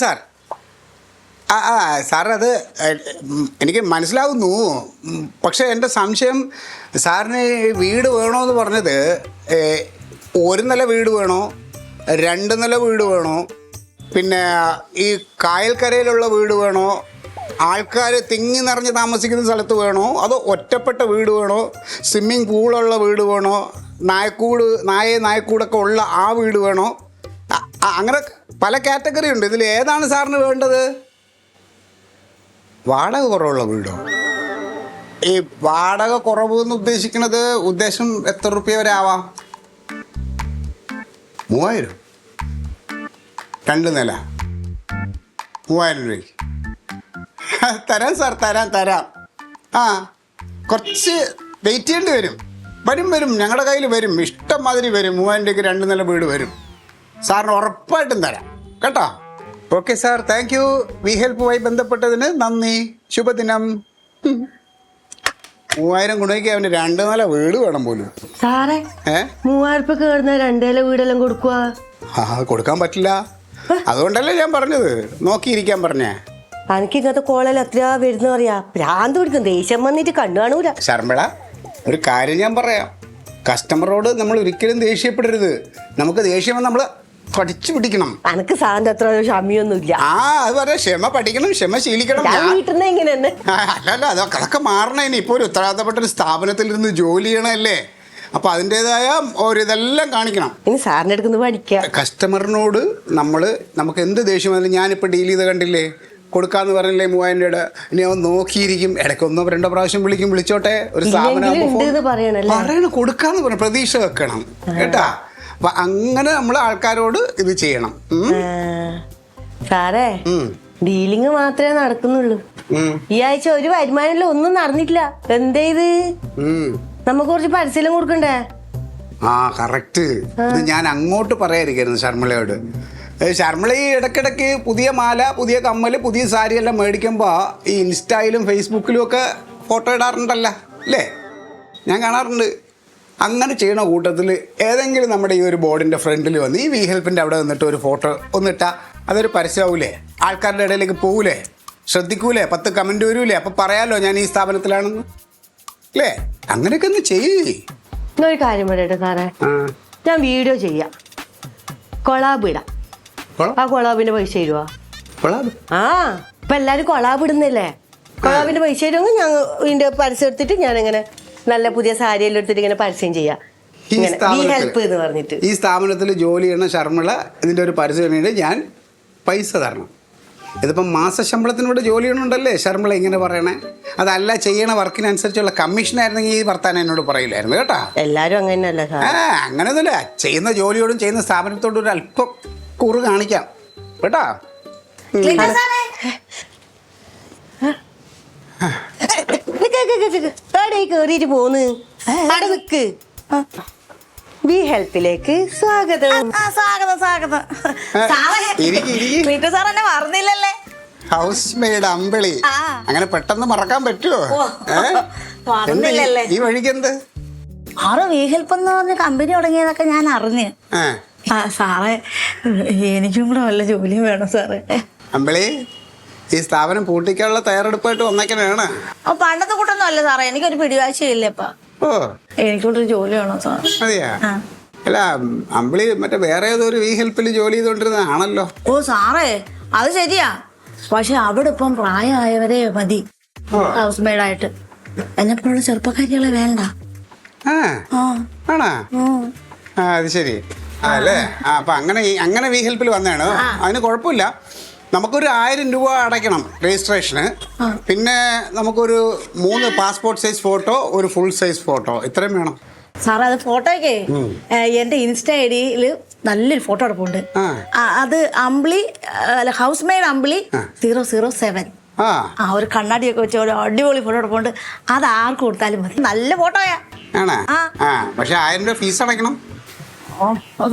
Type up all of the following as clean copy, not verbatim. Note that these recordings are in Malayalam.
സാർ സാർ അത് എനിക്ക് മനസ്സിലാവുന്നു. പക്ഷേ എൻ്റെ സംശയം സാറിന് വീട് വേണമെന്ന് പറഞ്ഞത് ഒരു നില വീട് വേണോ, രണ്ട് നില വീട് വേണോ, പിന്നെ ഈ കായൽക്കരയിലുള്ള വീട് വേണോ, ആൾക്കാർ തിങ്ങി നിറഞ്ഞ് താമസിക്കുന്ന സ്ഥലത്ത് വേണോ, അതോ ഒറ്റപ്പെട്ട വീട് വേണോ, സ്വിമ്മിങ് പൂളുള്ള വീട് വേണോ, നായക്കൂടൊക്കെ ഉള്ള ആ വീട് വേണോ? അങ്ങനെ പല കാറ്റഗറി ഉണ്ട്. ഇതിൽ ഏതാണ് സാറിന് വേണ്ടത്? വാടക കുറവുള്ള വീടോ? ഈ വാടക കുറവ് എന്ന് ഉദ്ദേശിക്കുന്നത് ഉദ്ദേശം എത്ര റുപ്യ വരെ ആവാം? 3000? രണ്ട് നില 3000 രൂപയ്ക്ക് തരാം സാർ, തരാം. കുറച്ച് വെയിറ്റ് ചെയ്യേണ്ടി വരും. ഞങ്ങളുടെ കയ്യിൽ വരും, ഇഷ്ടം മാതിരി വരും. 3000 രൂപയ്ക്ക് രണ്ട് നില വീട് വരും. സാറിന് ഉറപ്പായിട്ടും തരാം കേട്ടോ. Okay sir, thank you. Vi ഹെൽപ്പുമായി ബന്ധപ്പെട്ടതിന് നന്ദി. ശുഭദിനം. 3000 ഗുണയ്ക്ക് അവന് രണ്ട് നില വീട് വേണം പോലും. സാറേ 3000 കേറുന്ന രണ്ട് നില വീടെല്ലാം കൊടുക്കുക? കൊടുക്കാൻ പറ്റില്ല. അതുകൊണ്ടല്ലേ ഞാൻ പറഞ്ഞത് നോക്കിയിരിക്കാൻ പറഞ്ഞേ. എനിക്ക് ഇങ്ങനത്തെ കോളേജിൽ എത്ര വരുന്ന പറയാ, ഭ്രാന്ത് പിടിക്കും, ദേഷ്യം വന്നിട്ട് കണ്ണു കാണൂല. ശർമ്മള, ഒരു കാര്യം ഞാൻ പറയാം. കസ്റ്റമറോട് നമ്മൾ ഒരിക്കലും ദേഷ്യപ്പെടരുത്. നമുക്ക് ദേഷ്യം നമ്മൾ പഠിച്ചു പിടിക്കണം. എനിക്ക് സാറിന്റെ അത്ര ക്ഷമയൊന്നുമില്ല. അത് പറയാം, ക്ഷമ പഠിക്കണം, ക്ഷമ ശീലിക്കണം. അല്ലല്ല, അതൊക്കെ മാറണേ. ഇപ്പൊ ഒരു ഉത്തരവാദിത്തപ്പെട്ട ഒരു സ്ഥാപനത്തിൽ ഇരുന്ന് ജോലി ചെയ്യണല്ലേ, അപ്പൊ അതിൻ്റെതായ ഒരിതെല്ലാം കാണിക്കണം. ഇനി സാറിന്റെ അടുത്ത് പഠിക്കാം. കസ്റ്റമറിനോട് നമുക്ക് എന്ത് ദേഷ്യം വന്നാലും, ഞാനിപ്പോൾ ഡീൽ ചെയ്ത് കണ്ടില്ലേ, കൊടുക്കാന്ന് പറഞ്ഞില്ലേ 3000 രൂപയുടെ, ഇനി അവൻ നോക്കിയിരിക്കും. ഇടയ്ക്ക് 1-2 പ്രാവശ്യം വിളിച്ചോട്ടെ. ഒരു സ്ഥാപനം പറയണം, കൊടുക്കാന്ന് പറയണം, പ്രതീക്ഷ വെക്കണം കേട്ടാ. അപ്പൊ അങ്ങനെ നമ്മൾ ആൾക്കാരോട് ഇത് ചെയ്യണം. സാറേ, ഡീലിങ് മാത്രമേ നടക്കുന്നുള്ളൂ. ഈ ആഴ്ച ഒരു വരുമാനമില്ല, ഒന്നും നടന്നിട്ടില്ല. എന്തേ ഇത്? നമുക്ക് കുറച്ച് പരസ്യം കൊടുക്കണ്ടേ? കറക്റ്റ്. ഇത് ഞാൻ അങ്ങോട്ട് പറയാതിരിക്കുന്നു ശർമ്മളയോട്. ശർമ്മള ഈ ഇടയ്ക്കിടയ്ക്ക് പുതിയ മാല, പുതിയ കമ്മല്, പുതിയ സാരി എല്ലാം മേടിക്കുമ്പോൾ ഈ ഇൻസ്റ്റയിലും ഫേസ്ബുക്കിലും ഒക്കെ ഫോട്ടോ ഇടാറുണ്ടല്ലോ അല്ലേ? ഞാൻ കാണാറുണ്ട്. അങ്ങനെ ചെയ്യണ കൂട്ടത്തിൽ ഏതെങ്കിലും നമ്മുടെ ഈ ഒരു ബോർഡിൻ്റെ ഫ്രണ്ടിൽ വന്ന് ഈ വി ഹെൽപ്പിൻ്റെ അവിടെ നിന്നിട്ട് ഒരു ഫോട്ടോ ഒന്നിട്ടാൽ അതൊരു പരസ്യമാവൂലേ? ആൾക്കാരുടെ ഇടയിലേക്ക് പോകൂലേ? ശ്രദ്ധിക്കൂലേ? 10 കമൻറ്റ് വരൂലേ? അപ്പം പറയാലോ ഞാൻ ഈ സ്ഥാപനത്തിലാണെന്ന് അല്ലേ? അങ്ങനെയൊക്കെ ഒന്ന് ചെയ്യേ. ഒരു കാര്യം പറയട്ടെ സാറേ, ഞാൻ വീഡിയോ ചെയ്യാം, കൊളാബ് ഇടാം. ആ കൊളാബിന്റെ പൈസ തരുവാ? ഇപ്പൊ എല്ലാരും കൊളാബ് ഇടുന്നില്ലേ? കൊളാബിന്റെ പൈസ തരുമെങ്കിൽ ഞാൻ ഇതിന്റെ പരസ്യം എടുത്തിട്ട് ഞാനിങ്ങനെ നല്ല പുതിയ സാരിയെല്ലാം എടുത്തിട്ട് ഇങ്ങനെ പരസ്യം ചെയ്യാം. ഹെൽപ്പ് എന്ന് പറഞ്ഞിട്ട് ഈ സ്ഥാപനത്തിൽ ജോലി ചെയ്യണ ശർമ്മള ഇതിന്റെ ഒരു പരസ്യം വേണ്ടി ഞാൻ പൈസ തരണം. ഇതിപ്പം മാസശമ്പളത്തിനോട് ജോലി ചെയ്യണുണ്ടല്ലേ ശർമ്മള ഇങ്ങനെ പറയണേ? അതല്ല, ചെയ്യണ വർക്കിനനുസരിച്ചുള്ള കമ്മീഷൻ ആയിരുന്നെങ്കിൽ ഈ വർത്താനം എന്നോട് പറയില്ലായിരുന്നു കേട്ടാ. എല്ലാരും അങ്ങനെയല്ല. അങ്ങനെയൊന്നുമില്ല. ചെയ്യുന്ന ജോലിയോടും ചെയ്യുന്ന സ്ഥാപനത്തോടും ഒരു അല്പം കൂറ് കാണിക്കാം കേട്ടാ. കേറിയിട്ട് പോന്ന് അവിടെ നിക്ക്. വി ഹെൽപ്പിലേക്ക് സ്വാഗതം. മറന്നില്ലല്ലേ? ഹൗസ് മെയ്ഡ് അമ്പിളി. അങ്ങനെ പെട്ടെന്ന് മറക്കാൻ പറ്റുമോ? ഈ വഴിക്ക് എന്ത് വി ഹെൽപ്പ് എന്ന് പറഞ്ഞ കമ്പനി തുടങ്ങിയതൊക്കെ ഞാൻ അറിഞ്ഞ്. സാറേ, എനിക്കും കൂടെ വല്ല ജോലിയും വേണം സാറേ. അമ്പിളി, ഈ സ്ഥാപനം പൂട്ടിക്കാനുള്ള തയ്യാറെടുപ്പായിട്ട് വന്നേക്കാനാണ്. പണ്ടത്തെ കൂട്ടൊന്നും അല്ല സാറേ, എനിക്കൊരു പിടിവാശയില്ലേ ഇപ്പൊ. എനിക്കൊരു ജോലി വേണം സാർ. അതെയാ? അല്ല, അമ്പിളി മറ്റേ വേറെ ഏതൊരു വി ഹെൽപ്പിൽ ജോലി ചെയ്തോണ്ടിരുന്നതാണല്ലോ. സാറേ, അത് ശരിയാ. പക്ഷെ അവിടെ ഇപ്പം പ്രായമായവരെ മതി ഹൗസ് മെയ്ഡായിട്ട്. എന്നെപ്പോലുള്ള ചെറുപ്പക്കാരികളെ വേണ്ട. ആണോ? അത് ശരി അല്ലേ? അപ്പൊ അങ്ങനെ വി ഹെൽപ്പിൽ വന്നതാണ്. അതിന് കുഴപ്പമില്ല. നമുക്കൊരു 1000 രൂപ അടയ്ക്കണം രജിസ്ട്രേഷന്. പിന്നെ നമുക്കൊരു 3 പാസ്പോർട്ട് സൈസ് ഫോട്ടോ, ഒരു ഫുൾ സൈസ് ഫോട്ടോ, ഇത്രയും വേണം സാറേ. അത് ഫോട്ടോയ്ക്ക് എന്റെ ഇൻസ്റ്റ ഐഡിയിൽ നല്ലൊരു ഫോട്ടോ എടുപ്പുണ്ട്. അത് അമ്പിളി ഹൗസ് മെയ്ഡ് അമ്പിളി 007. ഒരു കണ്ണാടിയൊക്കെ വെച്ച ഒരു അടിപൊളി ഫോട്ടോ എടുപ്പുണ്ട്. അത് ആർക്ക് കൊടുത്താലും മതി. നല്ല ഫോട്ടോയാ. പക്ഷെ 1000 രൂപ ഫീസ് അടയ്ക്കണം.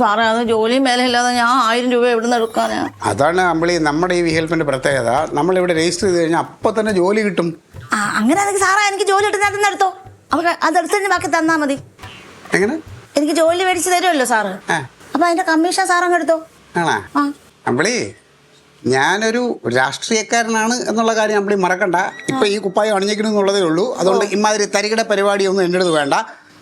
സാറേ, അത് ജോലിയും മേലെ ഇല്ലാതെ ഞാൻ 1000 രൂപ എവിടെ നിന്ന് എടുക്കാനാ? അതാണ് അമ്പിളി നമ്മുടെ ഈ വി ഹെൽപ്പിന്റെ പ്രത്യേകത. നമ്മളിവിടെ രജിസ്റ്റർ ചെയ്ത് കഴിഞ്ഞാൽ അപ്പൊ തന്നെ ജോലി കിട്ടും. അങ്ങനെ സാറേ, എനിക്ക് ജോലി കിട്ടുന്ന എടുത്തോ. അവർക്ക് അതെടുത്ത് തന്നെ ബാക്കി തന്നാ മതി. എങ്ങനെ? എനിക്ക് ജോലി മേടിച്ച് തരുമല്ലോ സാറ്. അപ്പൊ അതിന്റെ കമ്മീഷൻ സാറങ്ങ് എടുത്തോ. അമ്പിളി, ഞാനൊരു രാഷ്ട്രീയക്കാരനാണ് എന്നുള്ള കാര്യം നമ്മൾ മറക്കണ്ട. ഇപ്പം ഈ കുപ്പായം അണിഞ്ഞിക്കണമെന്നുള്ളതേ ഉള്ളൂ. അതുകൊണ്ട് ഇമാതിരി തരികിട പരിപാടിയൊന്നും എൻ്റെ അടുത്ത് വേണ്ട.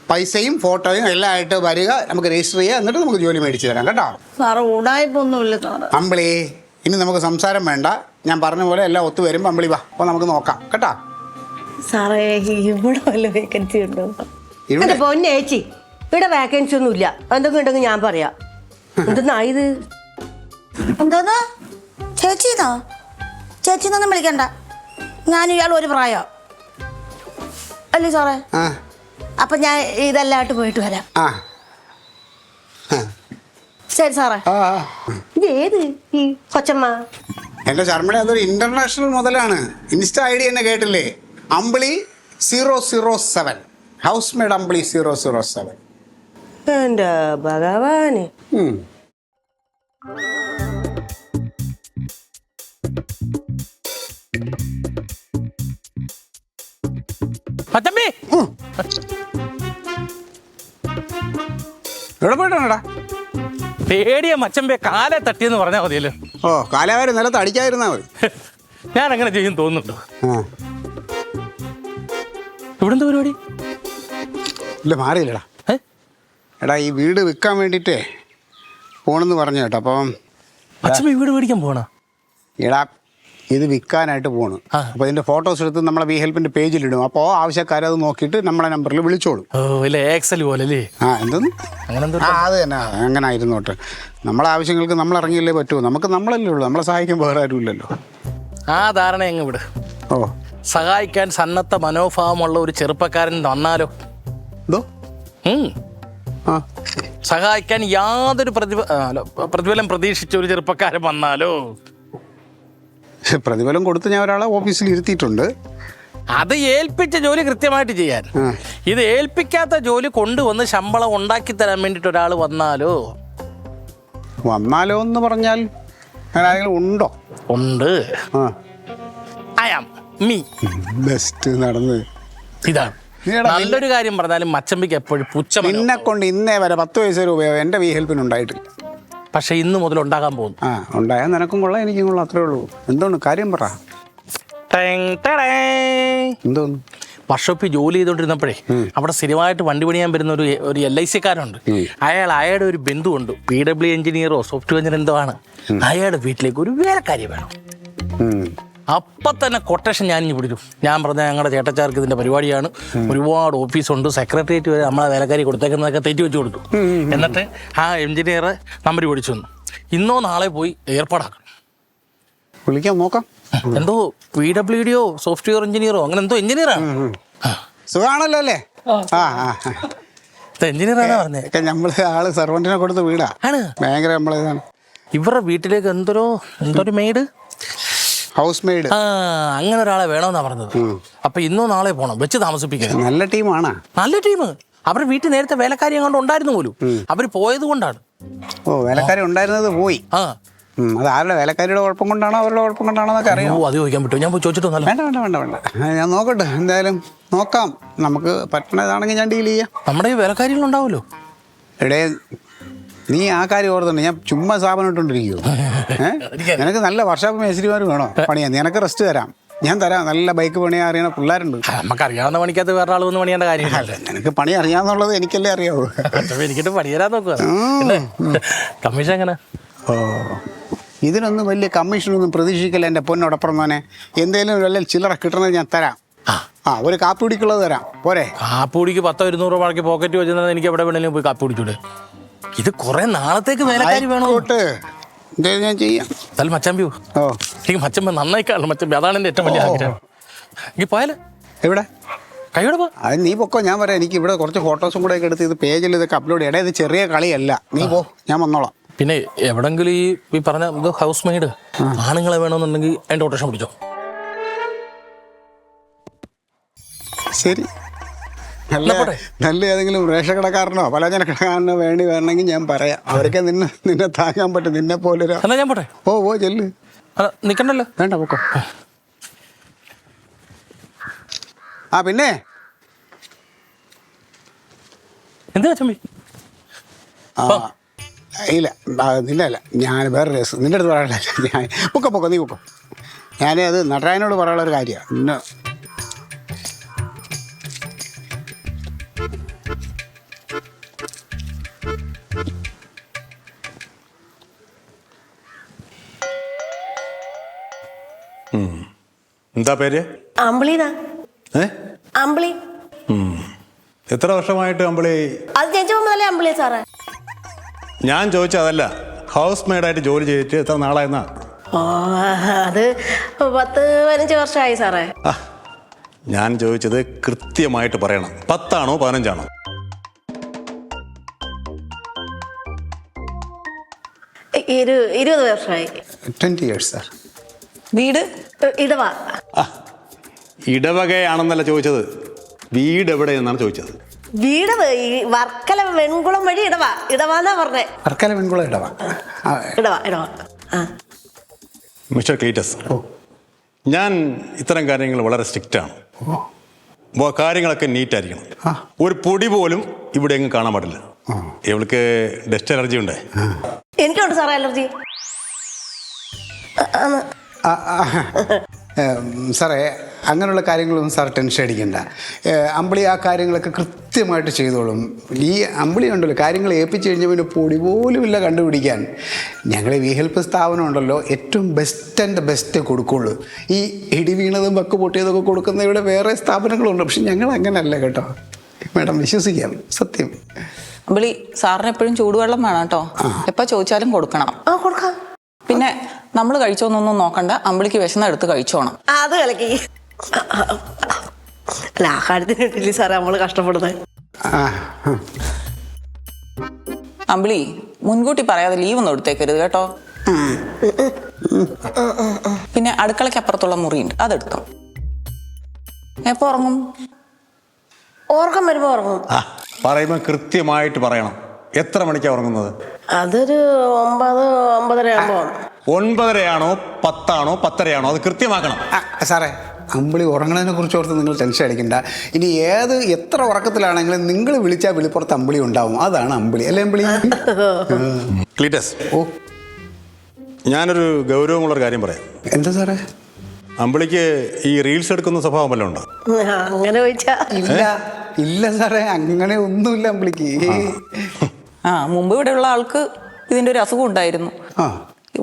പൈസയും ഫോട്ടോയും എല്ലാം ആയിട്ട് വരിക, നമുക്ക് രജിസ്റ്റർ ചെയ്യുക, എന്നിട്ട് നമുക്ക് ജോലി മേടിച്ച് തരാം കേട്ടോ. Sir ഉടായ്പൊന്നുമില്ല sir. അമ്പിളി, ഇനി നമുക്ക് സംസാരം വേണ്ട. ഞാൻ പറഞ്ഞ പോലെ എല്ലാം ഒത്തു വരുമ്പോൾ അമ്പിളി വാ, അപ്പോൾ നമുക്ക് നോക്കാം കേട്ടോ. സാറേ ഇവിടെ വല്ല വേക്കൻസി ഉണ്ടോ? ഇവിടെ പൊന്നേച്ചി, ഇവിടെ വേക്കൻസി ഒന്നും ഇല്ല. എന്തൊക്കെ ഉണ്ടെങ്കിൽ ഞാൻ പറയാം. എന്തെന്നാ ഇത്? എന്തോന്ന് ചേച്ചിന്നോ? ചേച്ചിന്നൊന്നും വിളിക്കണ്ട, ഞാൻ ഇയാൾ ഒരു പ്രായം അല്ലേ സാറേ? ആ അപ്പൊ ഞാൻ ഇതെല്ലാമായിട്ട് പോയിട്ട് വരാം. ആ ശരി സാറേ. ആ ഇത് ഏത് ഈ കൊച്ചമ്മ? എൻ്റെ ശർമ്മയുടെ അതൊരു ഇന്റർനാഷണൽ മുതലാണ്. ഇൻസ്റ്റ ഐ ഡി തന്നെ കേട്ടില്ലേ? അമ്പിളി 007, ഹൗസ് മെയ്ഡ് അമ്പിളി 007. എന്റെ ഭഗവാന്. മച്ചമ്പി എവിടെ പോയിട്ടാണടാ? പേടിയ മച്ചമ്പെ കാലെ തട്ടിയെന്ന് പറഞ്ഞാൽ മതിയല്ലോ. ഓ, കാലാവാരി നിലത്ത് അടിക്കാതിരുന്നാ മതി. ഞാൻ അങ്ങനെ ചെയ്യും തോന്നുന്നുണ്ടോ? ആ ഇവിടെന്താ പരിപാടി? ഇല്ല, മാറിയില്ലടാ. ഏ? എടാ, ഈ വീട് വിൽക്കാൻ വേണ്ടിയിട്ടേ പോണെന്ന് പറഞ്ഞു കേട്ടോ. അപ്പം മച്ചമ്പി വീട് മേടിക്കാൻ പോണ? എടാ, ഇത് വിൽക്കാനായിട്ട് പോണ്. ആ. അപ്പോൾ ഇതിൻ്റെ ഫോട്ടോസ് എടുത്ത് നമ്മളെ വി ഹെൽപ്പിൻ്റെ പേജിലിടും. അപ്പോൾ ആവശ്യക്കാരത് നോക്കിയിട്ട് നമ്മളെ നമ്പറിൽ വിളിച്ചോളും. ഓ ഇല്ല, എക്സൽ പോലെ അല്ലേ? ആ എന്തോന്ന്? അങ്ങനെ എന്തോ. ആ അത് തന്നെ, അങ്ങനെ ആയിരുന്നോട്ടെ. നമ്മളെ ആവശ്യങ്ങൾക്ക് നമ്മൾ ഇറങ്ങിയല്ലേ പറ്റൂ. നമുക്ക് നമ്മളല്ലേ ഉള്ളൂ, നമ്മളെ സഹായിക്കാൻ വേറെ ആരും ഇല്ലല്ലോ. ആ ധാരണ എങ്ങ് വിട്. ഓ, സഹായിക്കാൻ സന്നദ്ധ മനോഭാവമുള്ള ഒരു ചെറുപ്പക്കാരൻ വന്നാലോ? എന്തോ? ആ സഹായിക്കാൻ യാതൊരു പ്രതിഫലം പ്രതീക്ഷിച്ച ഒരു ചെറുപ്പക്കാരൻ വന്നാലോ? പ്രതിഫലം കൊടുത്ത് ഞാൻ ഒരാളെ ഓഫീസിൽ ഇരുത്തിയിട്ടുണ്ട്. അത് ഏൽപ്പിച്ച ജോലി കൃത്യമായിട്ട് ചെയ്യാൻ. ഇത് ഏൽപ്പിക്കാത്ത ജോലി കൊണ്ടുവന്ന് ശമ്പളം ഉണ്ടാക്കി തരാൻ വേണ്ടിയിട്ട് ഒരാൾ വന്നാലോ? വന്നാലോ എന്ന് പറഞ്ഞാൽ അങ്ങനെ ആരെങ്കിലും ഉണ്ടോ? ഉണ്ട്. ആ ഐ ആം മീ. ബെസ്റ്റ് നടന്ന്. ഇതാണ് നല്ലൊരു കാര്യം പറഞ്ഞാലും മച്ചമ്പിക്ക് എപ്പോഴും പുച്ഛം. നിന്നെ കൊണ്ട് ഇന്നേ വരെ 10 പൈസ രൂപയോ എൻ്റെ വി ഹെൽപ്പിന് ഉണ്ടായിട്ടില്ല. പക്ഷെ ഇന്ന് മുതൽ ഉണ്ടാകാൻ പോകുന്നു. ആ, ഉണ്ടായാൽ നിനക്കും കൊള്ളാം, എനിക്കും കൊള്ളാം, അത്രേ ഉള്ളൂ. എന്തോന്ന് കാര്യം പറ. എന്തോന്ന്? വർക്ക്ഷോപ്പിൽ ജോലി ചെയ്തുകൊണ്ടിരുന്നപ്പോഴേ അവിടെ സ്ഥിരമായിട്ട് വണ്ടി പണിയാൻ വരുന്ന ഒരു LIC കാരുണ്ട്. അയാളുടെ ഒരു ബന്ധുവുണ്ട്, PW എഞ്ചിനീയറോ സോഫ്റ്റ്വെയർ എഞ്ചിനീയർ എന്തോ ആണ്. അയാളുടെ വീട്ടിലേക്ക് ഒരു വേലക്കാരി വേണം. അപ്പം തന്നെ കൊട്ടേഷൻ ഞാൻ ഇനി വിടും. ഞാൻ പറഞ്ഞ ഞങ്ങളുടെ ചേട്ടച്ചാർക്ക് ഇതിൻ്റെ പരിപാടിയാണ്, ഒരുപാട് ഓഫീസുണ്ട്, സെക്രട്ടേറിയറ്റ് വരെ നമ്മളെ വേലക്കാരി കൊടുത്തേക്കുന്നതൊക്കെ തെറ്റി വെച്ച് കൊടുത്തു. എന്നിട്ട് ആ എഞ്ചിനീയറെ നമ്പർ പിടിച്ചു വന്നു. ഇന്നോ നാളെ പോയി ഏർപ്പാടാക്കണം. വിളിക്കാം, നോക്കാം. എന്തോ PWDയോ സോഫ്റ്റ്വെയർ എഞ്ചിനീയറോ അങ്ങനെ എന്തോ എഞ്ചിനീയറാണ്. സുഖാണല്ലോ അല്ലേ? ആ ആ എഞ്ചിനീയറാണ് പറഞ്ഞത്. ഒക്കെ നമ്മള് ആള് സർവന്റിനെ കൊടുത്ത് വീടാ. ആണ് ഭയങ്കര നമ്മളിതാണ്. ഇവരുടെ വീട്ടിലേക്ക് എന്തൊരു മെയ്ഡ്, ഹൗസ് മെയ്ഡ്. ആ അങ്ങനെ ഒരാളെ വേണമെന്നാ പറഞ്ഞത്. അപ്പൊ ഇന്നോ നാളെ പോണം, വെച്ച് താമസിപ്പിക്കുന്നത്. നല്ല ടീമാണ്. നല്ല ടീം. അവരുടെ വീട്ടിൽ നേരത്തെ വേലക്കാരി അങ്ങോട്ട് ഉണ്ടായിരുന്നു പോലും, അവര് പോയത് കൊണ്ടാണ്. ഓ, വേലക്കാരി ഉണ്ടായിരുന്നത് പോയി. ആ അത് ആരുടെ വേലക്കാരിയുടെ കുഴപ്പം കൊണ്ടാണോ അവരുടെ കുഴപ്പം കൊണ്ടാണോ എന്നൊക്കെ അറിയാം. അത് ചോദിക്കാൻ പറ്റുമോ? ഞാൻ പോയി ചോദിച്ചിട്ട് വന്നല്ലോ. വേണ്ട വേണ്ട വേണ്ട വേണ്ട, ഞാൻ നോക്കട്ടെ. എന്തായാലും നോക്കാം, നമുക്ക് പറ്റണതാണെങ്കിൽ ഞാൻ ഡീൽ ചെയ്യാം. നമ്മുടെ ഈ വേലക്കാരികളുണ്ടാവുമല്ലോ. എടേ, നീ ആ കാര്യം ഓർത്തുണ്ട്. ഞാൻ ചുമ്മാ സ്ഥാപനം ഇട്ടുകൊണ്ടിരിക്കുവോ? നിനക്ക് നല്ല വർഷാപ്പ് മേസ്ത്രിമാർ വേണോ പണിയാൻ? നിനക്ക് റെസ്റ്റ് തരാം, ഞാൻ തരാം. നല്ല ബൈക്ക് പണിയാൻ അറിയണ പിള്ളേരുണ്ട്. നമുക്ക് അറിയാവുന്ന പണിക്കകത്ത് വേറെ ആൾ വന്ന് പണിയേണ്ട കാര്യമില്ല. നിനക്ക് പണി അറിയാന്നുള്ളത് എനിക്കല്ലേ അറിയാവൂ. എനിക്കിട്ട് പണി തരാൻ നോക്കുക. കമ്മീഷൻ എങ്ങനെ? ഓ, ഇതിനൊന്നും വലിയ കമ്മീഷനൊന്നും പ്രതീക്ഷിക്കില്ല എൻ്റെ പൊന്നോടൊപ്പം മോനെ. എന്തേലും വല്ല ചില്ലറ കിട്ടണത് ഞാൻ തരാം. ആ, ഒരു കാപ്പി കുടിക്കുള്ളത് തരാം, പോരെ? കാപ്പി കുടിക്ക് 100-200 രൂപ മുടക്കി പോക്കറ്റ് വെച്ചിരുന്നത് എനിക്ക് എവിടെ വേണമെങ്കിലും പോയി കാപ്പി കുടിച്ചൂടെ? ഇത് കുറെ നാളത്തേക്ക് വേലക്കാരി വേണം. എന്തേലും ഞാൻ ചെയ്യാം. എന്തായാലും മച്ചാമ്പി ഓ, എനിക്ക് മച്ചമ്പ നന്നായി കാണണം. മച്ചമ്പി അതാണ് എൻ്റെ ഏറ്റവും വലിയ ആഗ്രഹം. എനിക്ക് പോയാലോ? എവിടെ? കൈയോടെ പോ. അത് നീ പൊക്കോ, ഞാൻ പറയാം. എനിക്ക് ഇവിടെ കുറച്ച് ഫോട്ടോസും കൂടെ ഒക്കെ എടുത്ത് ഇത് പേജിൽ ഇതൊക്കെ അപ്ലോഡ് ചെയ്യണേ. ഇത് ചെറിയ കളിയല്ല. നീ പോ, ഞാൻ വന്നോളാം. പിന്നെ എവിടെങ്കിലും ഈ പറഞ്ഞ ഇത് ഹൗസ് മെയ്ഡ് ആണുങ്ങളെ വേണമെന്നുണ്ടെങ്കിൽ അതിൻ്റെ ഓട്ടോഷൻ പിടിച്ചോ. ശരി, നല്ല ഏതെങ്കിലും റേഷൻ കടക്കാരനോ പലചന കടക്കാരനോ വേണമെങ്കിൽ ഞാൻ പറയാം. അവർക്ക് നിന്നെ താങ്ങാൻ പറ്റും. നിന്നെ പോലെ എന്നാ ഞാൻ പോട്ടെ. ഓ ചെല്ല്. നിൽക്കണ്ടല്ലോ. വേണ്ട, പൊക്കോ. ആ, പിന്നെ എന്ത് മച്ചമ്പി? ഇല്ല ഇല്ല ഞാൻ വേറെ രസം നിൻ്റെ അടുത്ത് പറയാനില്ല. ഞാൻ പൊക്കോ നീ പൊക്കോ. അത് നടരായനോട് പറയാനുള്ളൊരു കാര്യമാണ്. ഇന്ന് എന്താ പേര്? അമ്പിളിതാ. ഏ അമ്പിളി. എത്ര വർഷമായിട്ട് അമ്പിളി? അത് ജനിച്ച മുതലേ അമ്പിളിയാ സാറേ. ഞാൻ ചോദിച്ചതല്ല, ഹൗസ് മെയ്ഡായിട്ട് ജോലി ചെയ്തിട്ട് എത്ര നാളായെന്നാ? അത് 10-15 വർഷമായി സാറേ. ഞാൻ ചോദിച്ചത് കൃത്യമായിട്ട് പറയണം. 10 ആണോ 15 ആണോ? 20 വർഷമായി. 20 years സാർ. വീട് ഇടവാ. ഇടവകയാണെന്നല്ല ചോദിച്ചത്, വീട് എവിടെയെന്നാണ് ചോദിച്ചത്. വീട് വർക്കല വെൺകുളം വഴി ഇടവാന്നാ പറഞ്ഞേ. വർക്കല വെൺകുളം ഇടവാ. ഇടവാ. മിസ്റ്റർ ക്ലീറ്റസ്, ഞാൻ ഇത്തരം കാര്യങ്ങൾ വളരെ സ്ട്രിക്റ്റാണ്. കാര്യങ്ങളൊക്കെ നീറ്റായിരിക്കണം. ഒരു പൊടി പോലും ഇവിടെ എങ്ങും കാണാൻ പാടില്ല. ഇവൾക്ക് ഡസ്റ്റ് അലർജി ഉണ്ടേ? എനിക്കുണ്ട് സാറേ അലർജി. സാറേ അങ്ങനെയുള്ള കാര്യങ്ങളൊന്നും സാർ ടെൻഷൻ അടിക്കണ്ട. അമ്പിളി ആ കാര്യങ്ങളൊക്കെ കൃത്യമായിട്ട് ചെയ്തോളും. ഈ അമ്പിളി ഉണ്ടല്ലോ കാര്യങ്ങൾ ഏൽപ്പിച്ച് കഴിഞ്ഞാൽ പിന്നെ പൊടി പോലും ഇല്ല കണ്ടുപിടിക്കാൻ. ഞങ്ങൾ വി ഹെൽപ്പ് സ്ഥാപനം ഉണ്ടല്ലോ, ഏറ്റവും ബെസ്റ്റ് കൊടുക്കുള്ളൂ. ഈ ഇടി വീണതും വക്ക് പൊട്ടിയതൊക്കെ കൊടുക്കുന്ന ഇവിടെ വേറെ സ്ഥാപനങ്ങളുണ്ട്. പക്ഷെ ഞങ്ങൾ അങ്ങനെയല്ല കേട്ടോ മാഡം, വിശ്വസിക്കാം, സത്യം. അമ്പിളി, സാറിന് എപ്പോഴും ചൂടുവെള്ളം വേണം കേട്ടോ. എപ്പോൾ ചോദിച്ചാലും കൊടുക്കണം. കൊടുക്കാം. പിന്നെ നമ്മൾ കഴിച്ചോന്നൊന്നും നോക്കണ്ട, അമ്പിളിക്ക് വിശന്ന എടുത്ത് കഴിച്ചോണം. അത് കളിക്കി. അല്ല ആ കാര്യത്തിന് ഇട്ടില്ലേ സാറേ നമ്മൾ കഷ്ടപ്പെടുന്നത്. അമ്പിളി, മുൻകൂട്ടി പറയാതെ ലീവ് ഒന്നും എടുത്തേക്കരുത് കേട്ടോ. പിന്നെ അടുക്കളയ്ക്ക് അപ്പുറത്തുള്ള മുറിയുണ്ട്, അതെടുത്തോ. എപ്പോ ഉറങ്ങും? ഓർക്കം വരുമ്പോ ഉറങ്ങും. പറയുമ്പോൾ കൃത്യമായിട്ട് പറയണം. എത്ര മണിക്കാണ് ഉറങ്ങുന്നത്? അതൊരു 9-9:30 ആകുമ്പോ. 9:30 ആണോ 10 ആണോ 10:30 ആണോ? അത് കൃത്യമാക്കണം. സാറേ അമ്പിളി ഉറങ്ങണതിനെ കുറിച്ച് ഓർത്ത് നിങ്ങൾ ടെൻഷൻ അടിക്കണ്ട. ഇനി എത്ര ഉറക്കത്തിലാണെങ്കിലും നിങ്ങൾ വിളിച്ചാൽ വിളിപ്പുറത്ത് അമ്പിളി ഉണ്ടാവും. അതാണ് അമ്പിളി, അല്ലേ അമ്പിളി? ക്ലീറ്റസ്, ഞാനൊരു ഗൗരവമുള്ളൊരു കാര്യം പറയാം. എന്താ സാറേ? അമ്പിളിക്ക് ഈ റീൽസ് എടുക്കുന്ന സ്വഭാവം വല്ലതും ഉണ്ടോ? അങ്ങനെ ചോദിച്ചാ ഇല്ല സാറേ, അങ്ങനെ ഒന്നുമില്ല അമ്പിളിക്ക്. മുമ്പ് ഇവിടെയുള്ള ആൾക്ക് ഇതിന്റെ ഒരു അസുഖം ഉണ്ടായിരുന്നു.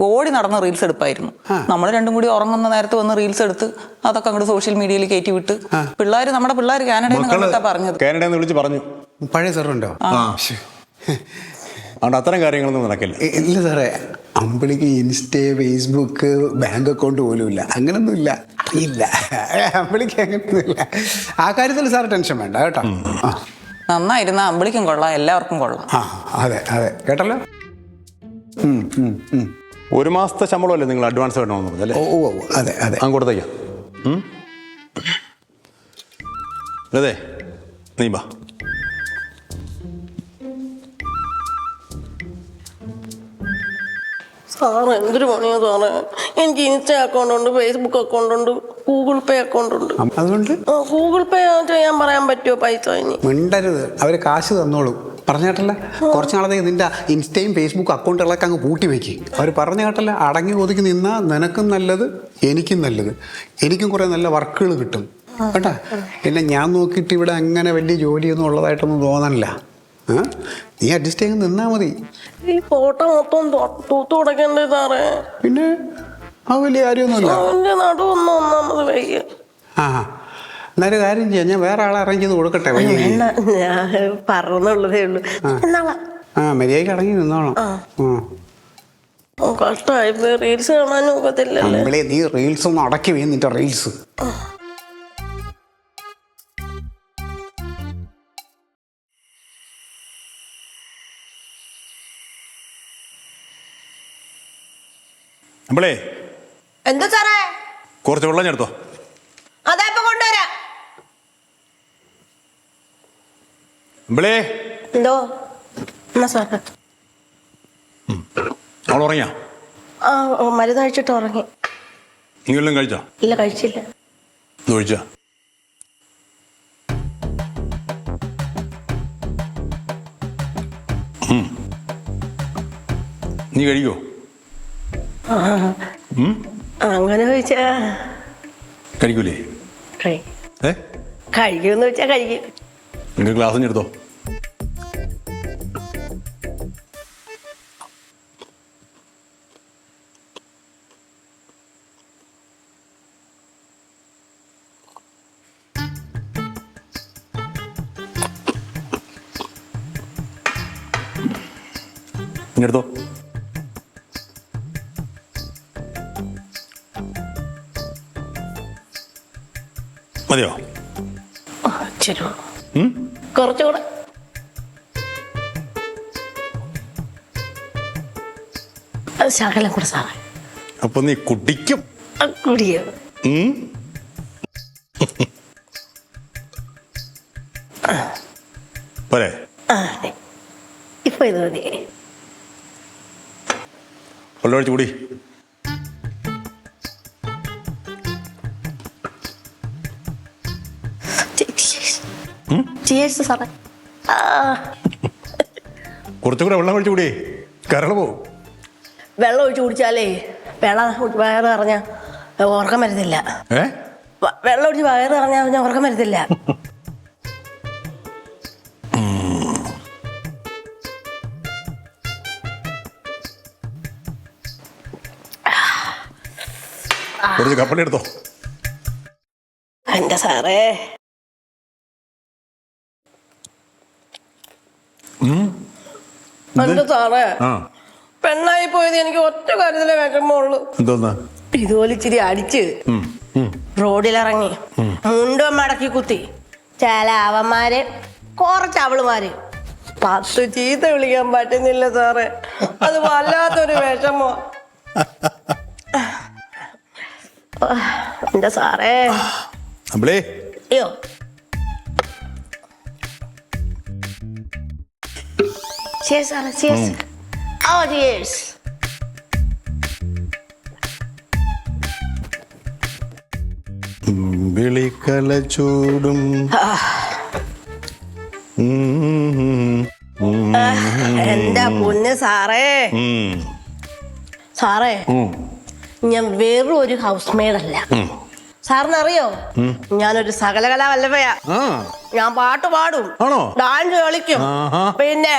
ഓടി നടന്ന് റീൽസ് എടുപ്പായിരുന്നു. നമ്മൾ രണ്ടും കൂടി ഉറങ്ങുന്ന നേരത്ത് വന്ന് റീൽസ് എടുത്ത് അതൊക്കെ അങ്ങോട്ട് സോഷ്യൽ മീഡിയയിൽ കയറ്റി വിട്ട് നമ്മുടെ പിള്ളേർ കാനഡയിൽ നിന്ന് പറഞ്ഞത്. കാനഡയിൽ നിന്ന് വിളിച്ച് പറഞ്ഞു. പഴയ സാറുണ്ടോ? അതുകൊണ്ട് അത്തരം കാര്യങ്ങളൊന്നും നടക്കില്ല. ഇല്ല സാറേ, അമ്പിളിക്ക് ഇൻസ്റ്റേ, ഫേസ്ബുക്ക്, ബാങ്ക് അക്കൗണ്ട് പോലും ഇല്ല. അങ്ങനൊന്നുമില്ല, അറിയില്ല അമ്പിളിക്ക്. അങ്ങനൊന്നുമില്ല. ആ കാര്യത്തിൽ സാറ് ടെൻഷൻ വേണ്ട കേട്ടോ. നന്നായിരുന്ന അമ്പിളിക്കും കൊള്ളാം, എല്ലാവർക്കും കൊള്ളാം. അതെ കേട്ടല്ലോ. 1 മാസത്തെ ശമ്പളമല്ലേ നിങ്ങൾ അഡ്വാൻസ് വേണമെന്ന് പറഞ്ഞല്ലേ? അതെ അങ്ങ് കൊടുത്തേക്കാം. അതെ, നീ ബാ. സാറ് എന്തൊരു പണിയാ സാറേ. എനിക്ക് ഇൻസ്റ്റ അക്കൗണ്ട് ഉണ്ട്, ഫേസ്ബുക്ക് അക്കൗണ്ട് ഉണ്ട്, ഗൂഗിൾ പേ അക്കൗണ്ട് ഉണ്ട്. അതുകൊണ്ട് ഗൂഗിൾ പേ ചെയ്യാൻ പറയാൻ പറ്റുമോ പൈസ? ഇനി മിണ്ടരുത്, അവര് കാശ് തന്നോളൂ. പറഞ്ഞേട്ടല്ല, കുറച്ച് നാളത്തേക്ക് നിന്റെ ഇൻസ്റ്റയും ഫേസ്ബുക്ക് അക്കൗണ്ടുകളൊക്കെ അങ്ങ് പൂട്ടി വെക്ക്. അവർ പറഞ്ഞു കേട്ടല്ല, അടങ്ങി ഒതുക്കി നിന്നാൽ നിനക്കും നല്ലത്, എനിക്കും നല്ലത്. എനിക്കും കുറേ നല്ല വർക്കുകൾ കിട്ടും കേട്ടാ. പിന്നെ ഞാൻ നോക്കിയിട്ട് ഇവിടെ അങ്ങനെ വലിയ ജോലിയൊന്നും ഉള്ളതായിട്ടൊന്നും തോന്നണില്ല. നീ അഡ്ജസ്റ്റ് ചെയ്ത് നിന്നാ മതി. ഈ ഫോട്ടോ മൊത്തം തൂത്തു കൊടുക്കണ്ടേ സാറേ? പിന്നെ ആ വലിയ കാര്യമൊന്നുമില്ല. അവന്റെ നടുവൊന്നും ഒന്നാമത് വയ്യ. എന്നാലും കാര്യം ചെയ്യാം, ഞാൻ വേറെ ആളെ അറേഞ്ച് ചെയ്ത് കൊടുക്കട്ടെ. ഞാൻ പറഞ്ഞുള്ളതേ ഉള്ളൂ. മര്യാദയ്ക്ക് അടങ്ങി നിന്നോളാം. കഷ്ടമായി, റീൽസ് കാണാനും ഒക്കത്തില്ലല്ലേ. നീ റീൽസ് ഒന്നും അടക്കി വീന്നിട്ട് റീൽസ്. അമ്പിളേ, എന്താ സാറേ? കുറച്ച് വെള്ളം എടുത്തോ. അതായപ്പോ കൊണ്ടുവരാ. അമ്പിളേ, എന്തോ എന്നാ സാറേ? അവൾ ഉറങ്ങിയാ? മരുന്ന് കഴിച്ചിട്ട് ഉറങ്ങി. നീ വല്ലതും കഴിച്ചോ? ഇല്ല, കഴിച്ചില്ല. കഴിച്ചാ? നീ കഴിക്കോ? അങ്ങനെ ചോദിച്ചാ കഴിക്കൂലേ? കഴിക്കുമെന്ന് വെച്ചാ കഴിക്കും. നിങ്ങൾ ഗ്ലാസ് എടുത്തോ. എടുത്തോ. മതിയോ? കുറച്ചുകൂടെ. ശകലം കൂടെ സാറേ. അപ്പൊ നീ കുടിക്കും? കുടിയോ? പോരെ? ഇപ്പൊ ഇത് മതി. വെള്ളമൊഴിച്ച് കൂടി. സാറേ കുറച്ചുകൂടെ വെള്ളം ഒഴിച്ച് കൂടി, കരള് പോവും. വെള്ളം ഒഴിച്ച് കുടിച്ചാലേ വയറ് നിറഞ്ഞ ഉറക്കം വരുന്നില്ല. വെള്ളം ഒഴിച്ച് വയറ് നിറഞ്ഞാൽ ഉറക്കം വരുന്നില്ല. കുറച്ച് കപ്പലി എടുത്തോ. എന്റെ സാറേ എന്റെ സാറേ പെണ്ണായി പോയത് എനിക്ക് ഒറ്റ കാര്യത്തിലേ വിഷമമുള്ളൂ. എന്തോന്നാ? ഇതുപോലെ ഇച്ചിരി അടിച്ച് റോഡിലിറങ്ങി മുണ്ടും മടക്കി കുത്തി ചില അവന്മാര് കുറച്ച് അവളുമാര് 10 ചീത്ത വിളിക്കാൻ പറ്റുന്നില്ല സാറേ. അത് വല്ലാത്തൊരു വിഷമോ എന്റെ സാറേ. അയ്യോ cheers സാറേ, cheers. Oh cheers. വിളിക്കല ചൂടും എന്റെ പൊന്ന് സാറേ. സാറേ ഞാൻ വെറും ഒരു ഹൗസ് മെയ്ഡ് അല്ല. സാറിനറിയോ ഞാനൊരു സകലകലാ വല്ലഭയാ. ഞാൻ പാട്ട് പാടും, ഡാൻസ് കളിക്കും, പിന്നെ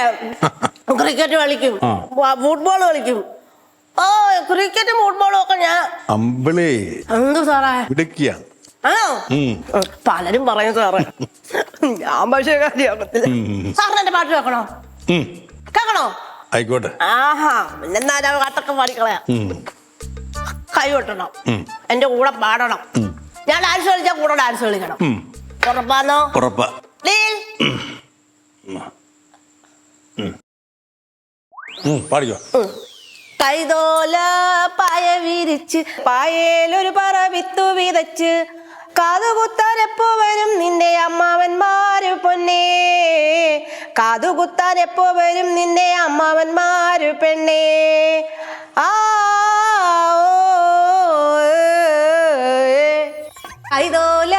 ക്രിക്കറ്റ് കളിക്കും, ഫുട്ബോൾ കളിക്കും. ഓ ക്രിക്കറ്റും ഫുട്ബോളും ഒക്കെ ഞാൻ. എന്ത് സാറേ ആണോ? പലരും പറയും സാറേ. ഞാൻ പക്ഷേ കാര്യമാകത്തില്ല. സാറിന് എന്റെ പാട്ട് കേൾക്കണോ? കേൾക്കണോ? ആയിക്കോട്ടെ. ആഹാ പിന്നെന്നാ പാട്ടൊക്കെ പാടിക്കളയാ. കൈ കൊട്ടണം, എന്റെ കൂടെ പാടണം. ഞാൻ ഡാൻസ് കളിച്ചാൽ കൂടെ ഡാൻസ് കളിക്കണം. ഉറപ്പാന്നോ? ഉറപ്പാ. പാടിക്കോ. കൈതോല പായ വിരിച്ച് പായേലൊരു പറ വിത്തു വിതച്ച് കാതുകുത്താൻ എപ്പോ വരും നിന്റെ അമ്മാവന്മാര് പൊന്നേ. കാതുകുത്താൻ എപ്പോ വരും നിന്റെ അമ്മാവന്മാര് പെണ്ണേ. കൈതോല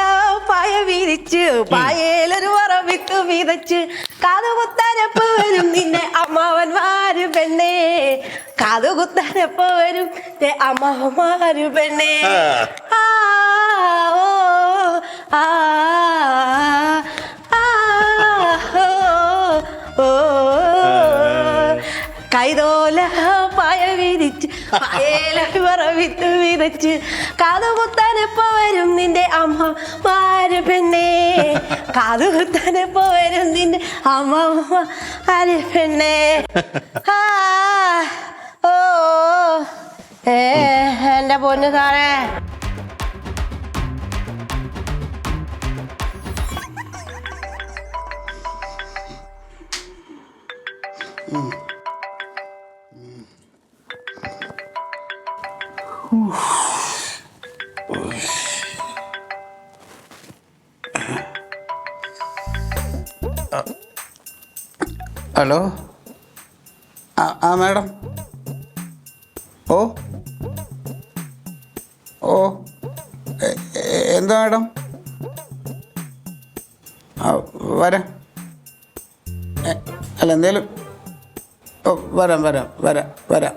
പായ വിരിച്ച് പായേലൊരു പറ വിത്തു വിതച്ച് കാതുകുത്താൻ എപ്പോ വരും നിന്റെ അമ്മാവന്മാര് പെണ്ണേ. കാതുകുത്താൻ എപ്പോ വരും അമ്മാവന്മാര് പെണ്ണേ. കൈതോല പായ വിരിച്ച് പായേലൊരു പറ വിത്തു വിതച്ച് കാതുകുത്താൻ എപ്പോ വരും നിന്റെ അമ്മമാര് പെണ്ണേ. കാതുകുത്താൻ എപ്പോ വരും നിന്റെ അമ്മമാര് പെണ്ണേ. ഓ എന്റെ പൊന്നു സാറേ. ഹലോ. മാഡം. ഓ ഓ എന്താ മാഡം? വരാം. അല്ല എന്തേലും വരാം വരാം വരാം വരാം.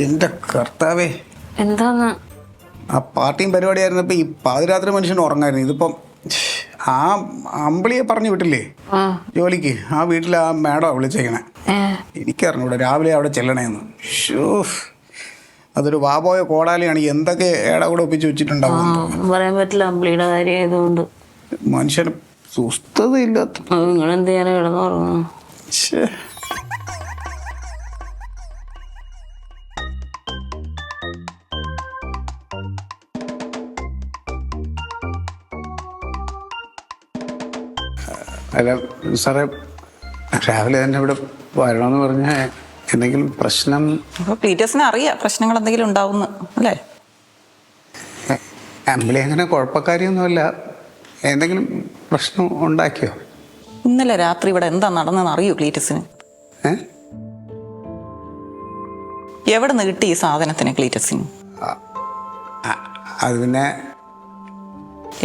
എന്റെ കർത്താവേ, എന്താന്ന് ആ പാർട്ടിയും പരിപാടിയായിരുന്നപ്പോ ഈ പാതിരാത്രി മനുഷ്യൻ ഉറങ്ങായിരുന്നു. ഇതിപ്പം ആ അമ്പിളിയെ പറഞ്ഞു വിട്ടില്ലേ ജോലിക്ക്, ആ വീട്ടിൽ ആ മാഡം വിളിച്ചേക്കണേ. എനിക്കറിഞ്ഞൂടെ രാവിലെ അവിടെ ചെല്ലണേന്ന്. ഷോ, അതൊരു വാപോയ കോടാലിയാണ്. എന്തൊക്കെ ഏടാ കൂടെ ഒപ്പിച്ച് വെച്ചിട്ടുണ്ടാവും. പറയാൻ പറ്റില്ല, അമ്പിളിയുടെ കാര്യം ആയതുകൊണ്ട്. മനുഷ്യന് സുസ്ഥതയില്ലാത്ത. നിങ്ങൾ എന്ത് ചെയ്യാനാ കിടന്നുറങ്ങുന്നു? അല്ല സാറേ, രാവിലെ തന്നെ ഇവിടെ വരണമെന്ന് പറഞ്ഞാൽ എന്തെങ്കിലും പ്രശ്നം? അപ്പോൾ ക്ലീറ്റസിന് അറിയാം പ്രശ്നങ്ങൾ എന്തെങ്കിലും ഉണ്ടാവുന്നു അല്ലേ? അമ്പിളി അങ്ങനെ കുഴപ്പക്കാരിയൊന്നുമല്ല. എന്തെങ്കിലും പ്രശ്നം ഉണ്ടാക്കിയോ? ഇന്നലെ രാത്രി ഇവിടെ എന്താ നടന്നെന്ന് അറിയൂ ക്ലീറ്റസിന്? എവിടെ നിന്ന് കിട്ടി ഈ സാധനത്തിന് ക്ലീറ്റസിന്? അത് പിന്നെ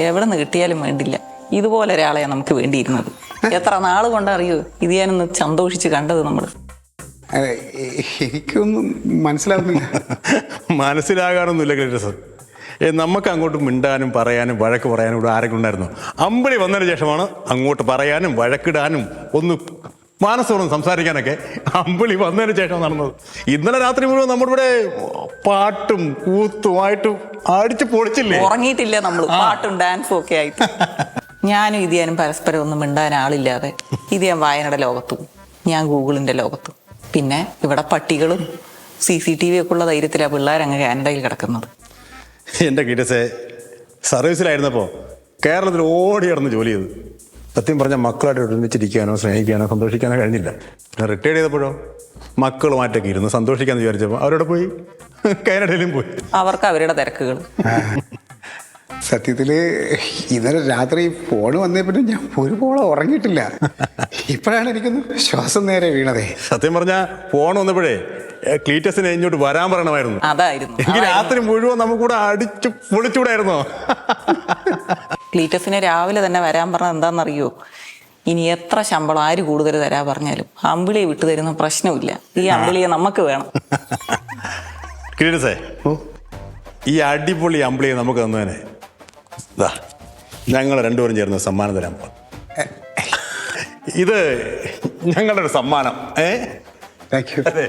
എവിടെ നിന്ന് കിട്ടിയാലും വേണ്ടില്ല, ഇതുപോലെ ഒരാളെയാണ് നമുക്ക് വേണ്ടിയിരുന്നത്. എത്ര നാൾ കൊണ്ടറിയോ ഇത് ഞാനൊന്ന് സന്തോഷിച്ച് കണ്ടത് നമ്മൾ. എനിക്കൊന്നും മനസ്സിലാവുന്നില്ല. മനസ്സിലാകാറൊന്നുമില്ല ക്ലീറ്റസ്. നമുക്ക് അങ്ങോട്ട് മിണ്ടാനും പറയാനും വഴക്ക് പറയാനും ഇവിടെ ആരൊക്കെ ഉണ്ടായിരുന്നു? അമ്പിളി വന്നതിന് ശേഷമാണ് അങ്ങോട്ട് പറയാനും വഴക്കിടാനും ഒന്ന് മാനസപൂർവ്വം സംസാരിക്കാനൊക്കെ അമ്പിളി വന്നതിന് ശേഷം നടന്നത്. ഇന്നലെ രാത്രി മുഴുവൻ നമ്മുടെ ഇവിടെ പാട്ടും കൂത്തുമായിട്ടും അടിച്ച് പൊളിച്ചില്ലേ? ഉറങ്ങിയിട്ടില്ല നമ്മൾ, പാട്ടും ഡാൻസും ഒക്കെ ആയിട്ട്. ഞാനും ഇത് ഞാനും പരസ്പരം ഒന്നും മിണ്ടാൻ ആളില്ലാതെ ഇത് ഞാൻ വായനയുടെ ലോകത്തും ഞാൻ ഗൂഗിളിന്റെ ലോകത്തും. പിന്നെ ഇവിടെ പട്ടികളും CCTV ഒക്കെ ഉള്ള ധൈര്യത്തിലാണ് പിള്ളേരങ്ങ് കാനഡയിൽ കിടക്കുന്നത്. എൻ്റെ ക്ലീറ്റസെ, സർവീസിലായിരുന്നപ്പോൾ കേരളത്തിൽ ഓടി കിടന്ന് ജോലി ചെയ്തു. സത്യം പറഞ്ഞാൽ മക്കളായിട്ട് ഒരുമിച്ചിരിക്കാനോ സ്നേഹിക്കാനോ സന്തോഷിക്കാനോ കഴിഞ്ഞില്ല. റിട്ടയർ ചെയ്തപ്പോഴോ മക്കളുമായിട്ടൊക്കെ ഇരുന്ന് സന്തോഷിക്കാന്ന് വിചാരിച്ചപ്പോൾ അവരോട് പോയി കാനഡയിലും പോയി. അവർക്ക് അവരുടെ തിരക്കുകൾ. സത്യത്തില് ഇന്നലെ രാത്രി ഫോണ് വന്നേ പിന്നെ ഞാൻ ഒരു പോളെ ഉറങ്ങിയിട്ടില്ല. ഇപ്പോഴാണ് എനിക്കൊന്ന് ശ്വാസം നേരെ വീണതേ. സത്യം പറഞ്ഞാൽ ഫോൺ വന്നപ്പോഴേ ക്ലീറ്റസിനെ ഇങ്ങോട്ട് വരാൻ പറയണമായിരുന്നു. അതായിരുന്നു എനിക്ക് രാത്രി മുഴുവൻ നമുക്കൂടെ അടിച്ച് പൊളിച്ചൂടായിരുന്നോ? ക്ലീറ്റസിനെ രാവിലെ തന്നെ വരാൻ പറഞ്ഞത് എന്താണെന്നറിയോ? ഇനി എത്ര ശമ്പളം ആര് കൂടുതൽ തരാ പറഞ്ഞാലും അമ്പിളിയെ വിട്ടു തരുന്ന പ്രശ്നമില്ല. ഈ അമ്പിളിയെ നമുക്ക് വേണം. ക്ലീറ്റസേ, ഈ അടിപൊളി അമ്പിളിയെ നമുക്ക് തന്നതിനെ ഞങ്ങൾ രണ്ടുപേരും ചേർന്ന് സമ്മാനം തരാൻ പോകും. ഇത് ഞങ്ങളുടെ ഒരു സമ്മാനം. Thank you. അതെ.